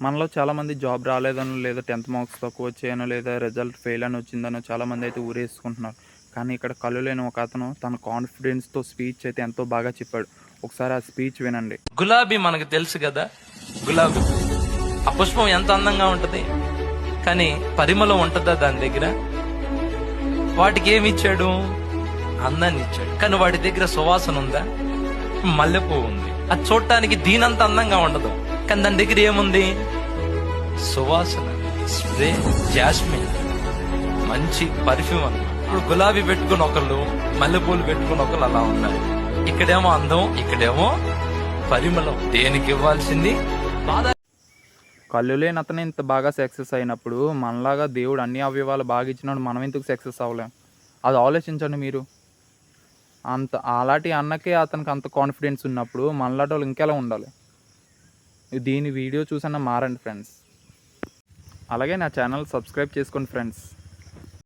మనలో చాలామంది జాబ్ రాలేదనో, లేదా 10th మార్క్స్ తక్కువ వచ్చాయనో, లేదా రిజల్ట్ ఫెయిల్ అని వచ్చిందనో చాలామంది అయితే ఊరేసుకుంటున్నారు. కానీ ఇక్కడ కళ్ళు లేని ఒక అతను తన కాన్ఫిడెన్స్‌తో స్పీచ్ అయితే ఎంతో బాగా చెప్పాడు. ఒకసారి ఆ స్పీచ్ వినండి. గులాబీ మనకు తెలుసు కదా, గులాబీ ఆ పుష్పం ఎంత అందంగా ఉంటది, కానీ పరిమళం ఉంటుందా దాని దగ్గర? వాటికి ఏమి ఇచ్చాడు? అందాన్ని ఇచ్చాడు. కానీ వాటి దగ్గర సువాసన ఉందా? మల్లెపువ్వు ఉంది. అది చూడటానికి దీనంత అందంగా ఉండదు, కానీ దాని దగ్గర ఏముంది? సువాసన, స్ప్రే, జాస్మిన్, మంచి పర్ఫ్యూమ్ అన్నమాట. ఇప్పుడు గులాబీ పెట్టుకుని ఒకళ్ళు, మల్లెపూలు పెట్టుకుని ఒకళ్ళు అలా ఉన్నారు. ఇక్కడేమో అందం, ఇక్కడేమో పరిమళం. దేనికి ఇవ్వాల్సింది? బాధ. కళ్ళు లేని అతను ఇంత బాగా సక్సెస్ అయినప్పుడు మనలాగా దేవుడు అన్ని అవయవాలు బాగా ఇచ్చినాడు, మనం ఎందుకు సక్సెస్ అవ్వలేం? అది ఆలోచించండి మీరు. అలాంటి అన్నకే అతనికి అంత కాన్ఫిడెన్స్ ఉన్నప్పుడు మనలాంటి వాళ్ళు ఇంకెలా ఉండాలి? దీని వీడియో చూసన్నా మారండి ఫ్రెండ్స్. అలాగే నా ఛానల్ సబ్స్క్రైబ్ చేసుకోండి ఫ్రెండ్స్.